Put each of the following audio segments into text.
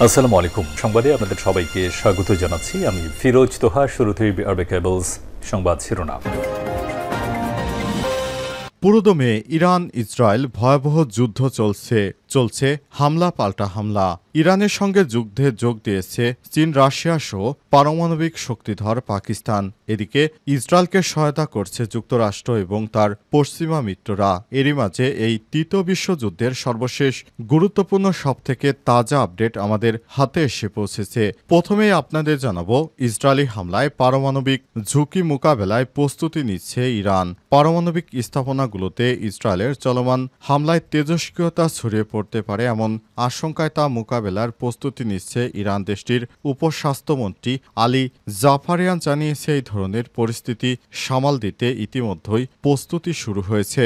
আসসালামু আলাইকুম। সংবাদে আপনাদের সবাইকে স্বাগত জানাচ্ছি। আমি ফিরোজ তোহা। শুরুতেই আরবে কেবলস সংবাদ শিরোনাম। পুরোদমে ইরান ইসরায়েল ভয়াবহ যুদ্ধ চলছে হামলা পাল্টা হামলা। ইরানের সঙ্গে যুদ্ধে যোগ দিয়েছে চীন, রাশিয়া সহ পারমাণবিক শক্তিধর পাকিস্তান। এদিকে ইসরায়েলকে সহায়তা করছে যুক্তরাষ্ট্র এবং তার পশ্চিমা মিত্ররা। এরই মাঝে এই তৃতীয় বিশ্বযুদ্ধের সর্বশেষ গুরুত্বপূর্ণ সবথেকে তাজা আপডেট আমাদের হাতে এসে পৌঁছেছে। প্রথমেই আপনাদের জানাবো, ইসরায়েলি হামলায় পারমাণবিক ঝুঁকি মোকাবেলায় প্রস্তুতি নিচ্ছে ইরান। পারমাণবিক স্থাপনাগুলোতে ইসরায়েলের চলমান হামলায় তেজস্ক্রিয়তা ছড়িয়ে পড়তে পারে এমন আশঙ্কায় তা মোকাবেলার প্রস্তুতি নিচ্ছে ইরান। দেশটির উপস্বাস্থ্যমন্ত্রী আলী জাফারিয়ান জানিয়েছে, এই ধরনের পরিস্থিতি সামাল দিতে ইতিমধ্যেই প্রস্তুতি শুরু হয়েছে।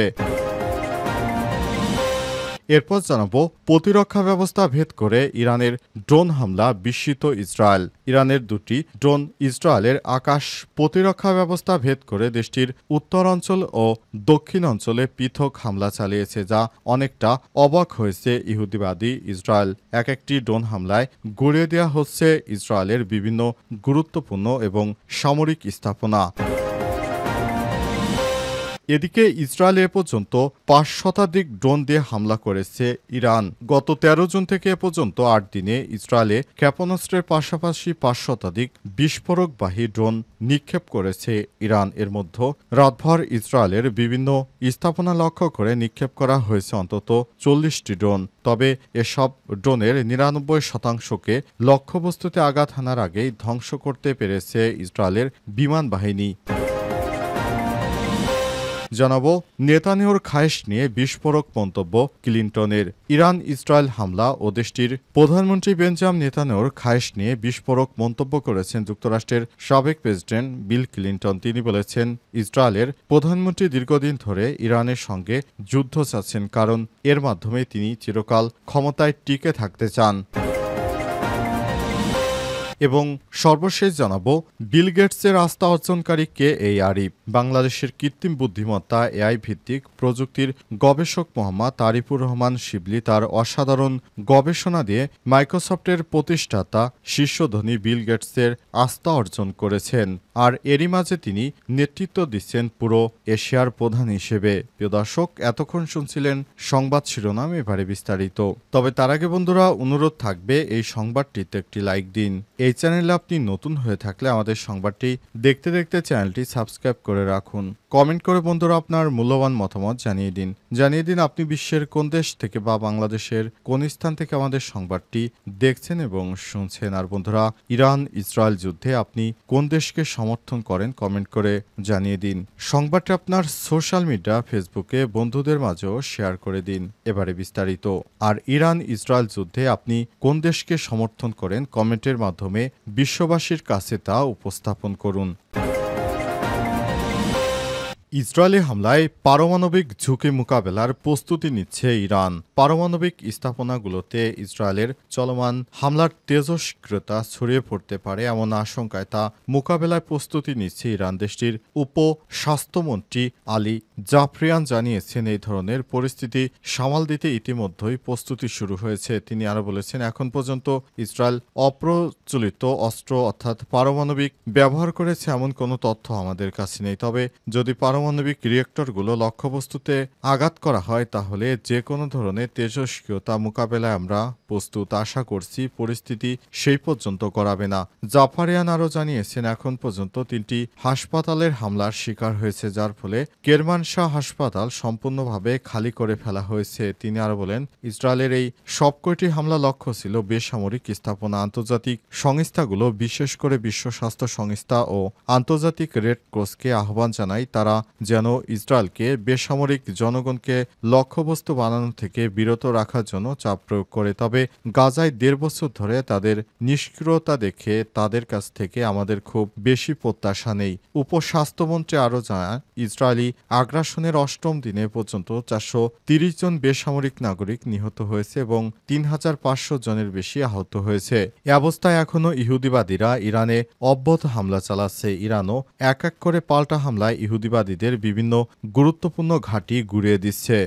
এরপর জানাবো, প্রতিরক্ষা ব্যবস্থা ভেদ করে ইরানের ড্রোন হামলা, বিস্মিত ইসরায়েল। ইরানের দুটি ড্রোন ইসরায়েলের আকাশ প্রতিরক্ষা ব্যবস্থা ভেদ করে দেশটির উত্তরাঞ্চল ও দক্ষিণ অঞ্চলে পৃথক হামলা চালিয়েছে, যা অনেকটা অবাক হয়েছে ইহুদিবাদী ইসরায়েল। একটি ড্রোন হামলায় গুঁড়িয়ে দেওয়া হচ্ছে ইসরায়েলের বিভিন্ন গুরুত্বপূর্ণ এবং সামরিক স্থাপনা। এদিকে ইসরায়েল এ পর্যন্ত ৫ শতাধিক ড্রোন দিয়ে হামলা করেছে ইরান। গত ১৩ জুন থেকে এ পর্যন্ত ৮ দিনে ইসরায়েলে ক্ষেপণাস্ত্রের পাশাপাশি ৫ শতাধিক বিস্ফোরকবাহী ড্রোন নিক্ষেপ করেছে ইরান। এর মধ্যে রাতভর ইসরায়েলের বিভিন্ন স্থাপনা লক্ষ্য করে নিক্ষেপ করা হয়েছে অন্তত ৪০টি ড্রোন। তবে এসব ড্রোনের ৯৯%কে লক্ষ্যবস্তুতে আঘাত হানার আগেই ধ্বংস করতে পেরেছে ইসরায়েলের বিমান বাহিনী। জানাবো, নেতানিয়াহুর খায়েশ নিয়ে বিস্ফোরক মন্তব্য ক্লিনটনের। ইরান ইসরায়েল হামলা ও দেশটির প্রধানমন্ত্রী বেঞ্জামিন নেতানিয়াহুর খায়েশ নিয়ে বিস্ফোরক মন্তব্য করেছেন যুক্তরাষ্ট্রের সাবেক প্রেসিডেন্ট বিল ক্লিনটন। তিনি বলেছেন, ইসরায়েলের প্রধানমন্ত্রী দীর্ঘদিন ধরে ইরানের সঙ্গে যুদ্ধ চাচ্ছেন, কারণ এর মাধ্যমে তিনি চিরকাল ক্ষমতায় টিকে থাকতে চান। এবং সর্বশেষ জানাবো, বিল গেটসের আস্থা অর্জনকারী কে এই আরিফ। বাংলাদেশের কৃত্রিম বুদ্ধিমত্তা এআই ভিত্তিক প্রযুক্তির গবেষক মোহাম্মদ আরিফুর রহমান শিবলি তার অসাধারণ গবেষণা দিয়ে মাইক্রোসফটের প্রতিষ্ঠাতা শীর্ষধনী বিল গেটসের আস্থা অর্জন করেছেন। আর এরই মাঝে তিনি নেতৃত্ব দিচ্ছেন পুরো এশিয়ার প্রধান হিসেবে। প্রিয় দর্শক, এতক্ষণ শুনছিলেন সংবাদ শিরোনাম, এবারে বিস্তারিত। তবে তার আগে বন্ধুরা, অনুরোধ থাকবে এই সংবাদটিতে একটি লাইক দিন। এই চ্যানেলে আপনি নতুন হয়ে থাকলে আমাদের সংবাদটি দেখতে দেখতে চ্যানেলটি সাবস্ক্রাইব করে রাখুন। কমেন্ট করে বন্ধুরা আপনার মূল্যবান মতামত জানিয়ে দিন আপনি বিশ্বের কোন দেশ থেকে বা বাংলাদেশের কোন স্থান থেকে আমাদের সংবাদটি দেখছেন এবং শুনছেন। আর বন্ধুরা, ইরান ইসরায়েল যুদ্ধে আপনি কোন দেশকে সমর্থন করেন কমেন্ট করে জানিয়ে দিন। সংবাদটি আপনার সোশ্যাল মিডিয়া ফেসবুকে বন্ধুদের মাঝেও শেয়ার করে দিন। এবারে বিস্তারিত। আর ইরান ইসরায়েল যুদ্ধে আপনি কোন দেশকে সমর্থন করেন কমেন্টের মাধ্যমে বিশ্ববাসীর কাছে তা উপস্থাপন করুন। ইসরায়েলি হামলায় পারমাণবিক ঝুঁকি মোকাবেলার প্রস্তুতি নিচ্ছে ইরান। পারমাণবিক স্থাপনাগুলোতে ইসরায়েলের চলমান হামলার তেজস্ক্রিয়তা ছড়িয়ে পড়তে পারে এমন আশঙ্কায় তা মোকাবেলায় প্রস্তুতি নিচ্ছে ইরান। দেশটির উপস্বাস্থ্যমন্ত্রী আলী জাফরিয়ান জানিয়েছেন, এই ধরনের পরিস্থিতি সামাল দিতে ইতিমধ্যেই প্রস্তুতি শুরু হয়েছে। তিনি আরও বলেছেন, এখন পর্যন্ত ইসরায়েল অপ্রচলিত অস্ত্র অর্থাৎ পারমাণবিক ব্যবহার করেছে এমন কোনো তথ্য আমাদের কাছে নেই। তবে যদি পারমাণবিক রিয়েক্টরগুলো লক্ষ্যবস্তুতে আঘাত করা হয় তাহলে যে কোনো ধরনের তেজস্ক্রিয়তা মোকাবেলায় আমরা প্রস্তুত। আশা করছি পরিস্থিতি সেই পর্যন্ত করাবে না। জাফারিয়ান আরও জানিয়েছেন, এখন পর্যন্ত 3টি হাসপাতালের হামলার শিকার হয়েছে, যার ফলে কেরমানশাহ হাসপাতাল সম্পূর্ণভাবে খালি করে ফেলা হয়েছে। তিনি আরও বলেন, ইসরায়েলের এই সবকটি হামলা লক্ষ্য ছিল বেসামরিক স্থাপনা। আন্তর্জাতিক সংস্থাগুলো, বিশেষ করে বিশ্ব স্বাস্থ্য সংস্থা ও আন্তর্জাতিক রেড ক্রসকে আহ্বান জানায় তারা যেন ইসরায়েলকে বেসামরিক জনগণকে লক্ষ্যবস্তু বানানো থেকে বিরত রাখার জন্য চাপ প্রয়োগ করে। তবে গাজায় 1.5 বছর ধরে তাদের নিষ্ক্রিয়তা দেখে তাদের কাছ থেকে আমাদের খুব বেশি প্রত্যাশা নেই। উপস্বাস্থ্যমন্ত্রী আরও জানান, ইসরায়েলি আগ্রাসনের 8ম দিনে পর্যন্ত 430 জন বেসামরিক নাগরিক নিহত হয়েছে এবং 3500 জনের বেশি আহত হয়েছে। এ অবস্থায় এখনও ইহুদিবাদীরা ইরানে অব্যাহত হামলা চালাচ্ছে। ইরানও এক এক করে পাল্টা হামলায় ইহুদিবাদীদের বিভিন্ন গুরুত্বপূর্ণ ঘাঁটি গুঁড়িয়ে দিচ্ছে।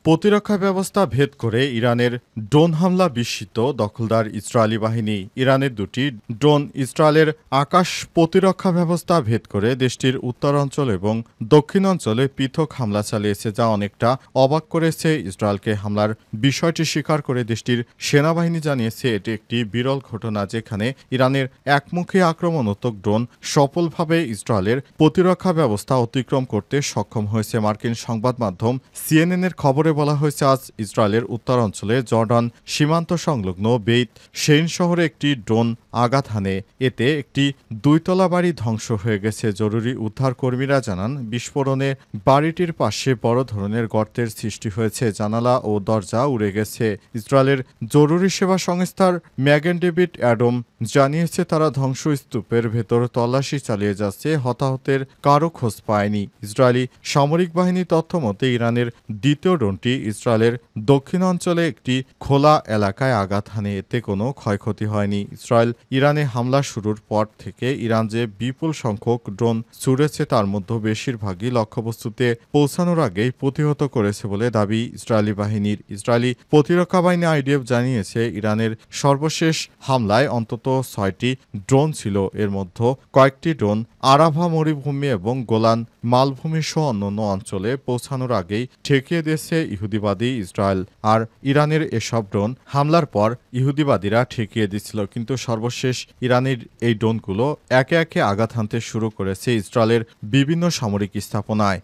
প্রতিরক্ষা ব্যবস্থা ভেদ করে ইরানের ড্রোন হামলা বিস্মিত দখলদার ইসরায়েলি বাহিনী। ইরানের দুটি ড্রোন ইসরায়েলের আকাশ প্রতিরক্ষা ব্যবস্থা ভেদ করে দেশটির উত্তরাঞ্চল এবং দক্ষিণাঞ্চলে পৃথক হামলা চালিয়েছে, যা অনেকটা অবাক করেছে ইসরায়েলকে। হামলার বিষয়টি স্বীকার করে দেশটির সেনাবাহিনী জানিয়েছে এটি একটি বিরল ঘটনা, যেখানে ইরানের একমুখী আক্রমণাত্মক ড্রোন সফলভাবে ইসরায়েলের প্রতিরক্ষা ব্যবস্থা অতিক্রম করতে সক্ষম হয়েছে। মার্কিন সংবাদ মাধ্যম সিএনএনের খবরে বলা হয়েছে, আজ ইসরায়েলের উত্তরাঞ্চলে জর্ডান সীমান্ত সংলগ্ন বেইত শেইন শহরে একটি ড্রোন আঘাত হানে। এতে একটি দুইতলা বাড়ি ধ্বংস হয়ে গেছে। জরুরি উদ্ধার কর্মীরা জানান, বিস্ফোরণে বাড়িটির পাশে বড় ধরনের গর্তের সৃষ্টি হয়েছে, জানালা ও দরজা উড়ে গেছে। ইসরায়েলের জরুরি সেবা সংস্থার ম্যাগেন ডেভিড অ্যাডম জানিয়েছে তারা ধ্বংসস্তূপের ভেতর তল্লাশি চালিয়ে যাচ্ছে। হতাহতের কারো খোঁজ পায়নি। ইসরায়েলি সামরিক বাহিনীর তথ্য মতে ইরানের দ্বিতীয় ড্রোনটি ইসরায়েলের দক্ষিণাঞ্চলে একটি খোলা এলাকায় আঘাত হানে। এতে কোনো ক্ষয়ক্ষতি হয়নি। ইসরায়েল ইরানে হামলা শুরুর পর থেকে ইরান যে বিপুল সংখ্যক ড্রোন ছুড়েছে তার মধ্যে বেশিরভাগই লক্ষ্যবস্তুতে পৌঁছানোর আগেই প্রতিহত করেছে বলে দাবি ইসরায়েলি বাহিনীর। ইসরায়েলি প্রতিরক্ষা বাহিনী আইডিএফ জানিয়েছে ইরানের সর্বশেষ হামলায় অন্তত 6টি ড্রোন ছিল। এর মধ্যে কয়েকটি ড্রোন আরাভা মরুভূমি এবং গোলান মালভূমি সহ অন্যান্য অঞ্চলে পৌঁছানোর আগেই ঠেকিয়ে দিয়েছে ইহুদিবাদী ইসরায়েল। আর ইরানের এসব ড্রোন হামলার পর ইহুদিবাদীরা ঠেকিয়ে দিচ্ছিল, কিন্তু সর্বশেষ ইরানের এই ড্রোনগুলো একে একে আঘাত হানতে শুরু করেছে ইসরায়েলের বিভিন্ন সামরিক স্থাপনায়।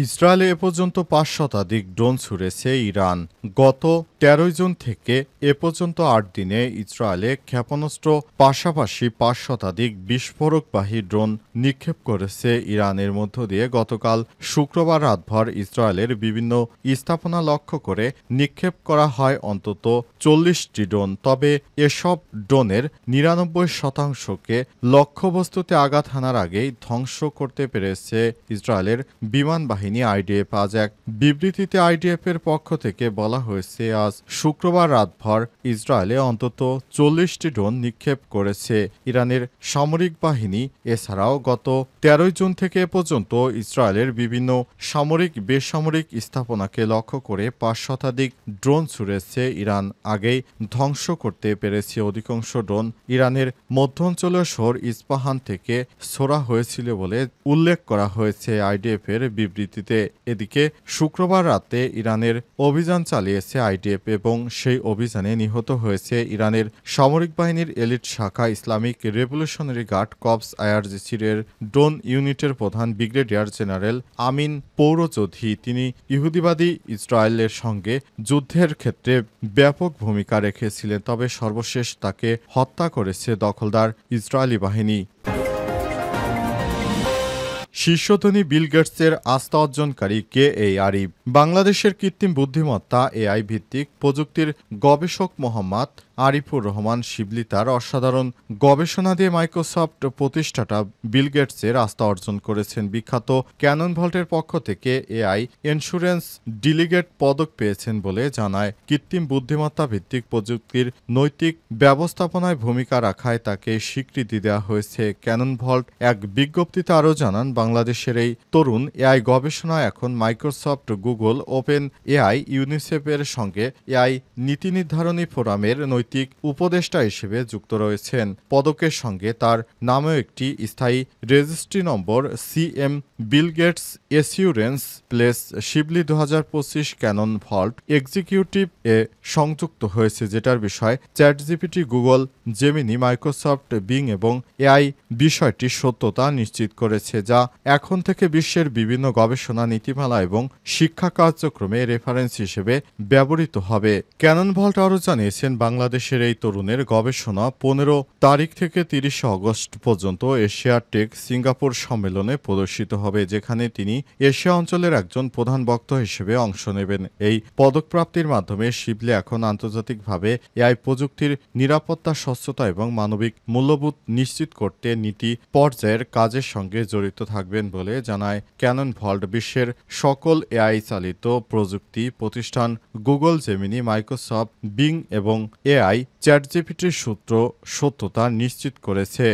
ইসরায়েলে এ পর্যন্ত 5 শতাধিক ড্রোন ছুড়েছে ইরান। গত 13 জুন থেকে এ পর্যন্ত 8 দিনে ইসরায়েলে ক্ষেপণাস্ত্র পাশাপাশি 5 শতাধিক বিস্ফোরকবাহী ড্রোন নিক্ষেপ করেছে ইরানের মধ্য দিয়ে গতকাল শুক্রবার রাতভর ইসরায়েলের বিভিন্ন স্থাপনা লক্ষ্য করে নিক্ষেপ করা হয় অন্তত 40টি ড্রোন। তবে এসব ড্রোনের 99%কে লক্ষ্যবস্তুতে আঘাত হানার আগেই ধ্বংস করতে পেরেছে ইসরায়েলের বিমান বাহিনী আইডিএফ। আজ এক বিবৃতিতে আইডিএফের পক্ষ থেকে বলা হয়েছে, আজ শুক্রবার রাতভর ইসরায়েলে অন্তত 40টি ড্রোন নিক্ষেপ করেছে ইরানের সামরিক বাহিনী। এছাড়াও গত 13 জুন থেকে এ পর্যন্ত ইসরায়েলের বিভিন্ন সামরিক বেসামরিক স্থাপনাকে লক্ষ্য করে 5 শতাধিক ড্রোন ছুড়েছে ইরান। আগেই ধ্বংস করতে পেরেছে। অধিকাংশ ড্রোন ইরানের মধ্যাঞ্চলীয় শহর ইস্পাহান থেকে ছোড়া হয়েছিল বলে উল্লেখ করা হয়েছে আইডিএফের বিবৃতিতে। এদিকে শুক্রবার রাতে ইরানের অভিযান চালিয়েছে আইডিএফ এবং সেই অভিযানে নিহত হয়েছে ইরানের সামরিক বাহিনীর এলিট শাখা ইসলামিক রেভলিউশনারি গার্ড কর্পস আইআরজিসির এর ড্রোন ইউনিটের প্রধান ব্রিগেডিয়ার জেনারেল আমিন পৌরচৌধুরী। তিনি ইহুদিবাদী ইসরায়েলের সঙ্গে যুদ্ধের ক্ষেত্রে ব্যাপক ভূমিকা রেখেছিলেন, তবে সর্বশেষ তাকে হত্যা করেছে দখলদার ইসরায়েলি বাহিনী। শীর্ষধনী বিল গেটসের আস্থা অর্জনকারী কে এই আরিফ। বাংলাদেশের কৃত্রিম বুদ্ধিমত্তা এআই ভিত্তিক প্রযুক্তির গবেষক মোহাম্মদ আরিফুর রহমান শিবলি তার অসাধারণ গবেষণা দিয়ে মাইক্রোসফট প্রতিষ্ঠাতা বিল গেটসের আস্থা অর্জন করেছেন। বিখ্যাত ক্যানন ভল্টের পক্ষ থেকে এআই ইন্স্যুরেন্স ডেলিগেট পদক পেয়েছেন বলে জানায়। কৃত্রিম বুদ্ধিমত্তা ভিত্তিক প্রযুক্তির নৈতিক ব্যবস্থাপনায় ভূমিকা রাখায় তাকে স্বীকৃতি দেওয়া হয়েছে। ক্যানন ভল্ট এক বিজ্ঞপ্তিতে আরও জানান, বাংলাদেশের এই তরুণ এআই গবেষণা এখন মাইক্রোসফট, গুগল, ওপেন এআই, ইউনিসেফের সঙ্গে এআই নীতি নির্ধারণী ফোরামের নৈতিক উপদেষ্টা হিসেবে যুক্ত রয়েছেন। পদকের সঙ্গে তার নামেও একটি স্থায়ী registry number CM Bill Gates assurance place Shibli 2025 Canon vault executive এ সংযুক্ত হয়েছে, যেটার বিষয় ChatGPT, Google Gemini, Microsoft Bing এবং এআই বিষয়টির সত্যতা নিশ্চিত করেছে, যা এখন থেকে বিশ্বের বিভিন্ন গবেষণা, নীতিমালা এবং শিক্ষা কার্যক্রমে রেফারেন্স হিসেবে ব্যবহৃত হবে। ক্যানন ভল্ট আরও জানিয়েছেন, বাংলাদেশের এই তরুণের গবেষণা 15 তারিখ থেকে 30 আগস্ট পর্যন্ত এশিয়া টেক সিঙ্গাপুর সম্মেলনে প্রদর্শিত হবে, যেখানে তিনি এশিয়া অঞ্চলের একজন প্রধান বক্তা হিসেবে অংশ নেবেন। এই পদকপ্রাপ্তির মাধ্যমে শিবলি এখন আন্তর্জাতিকভাবে এআই প্রযুক্তির নিরাপত্তা, স্বচ্ছতা এবং মানবিক মূল্যবোধ নিশ্চিত করতে নীতি পর্যায়ের কাজের সঙ্গে জড়িত থাকবেন বলে জানায় ক্যানন ভল্ট। বিশ্বের সকল এআই চালিত প্রযুক্তি প্রতিষ্ঠান গুগল, জেমিনি, মাইক্রোসফট বিং এবং এআই চ্যাটজিপিটির সত্যতা নিশ্চিত করেছে।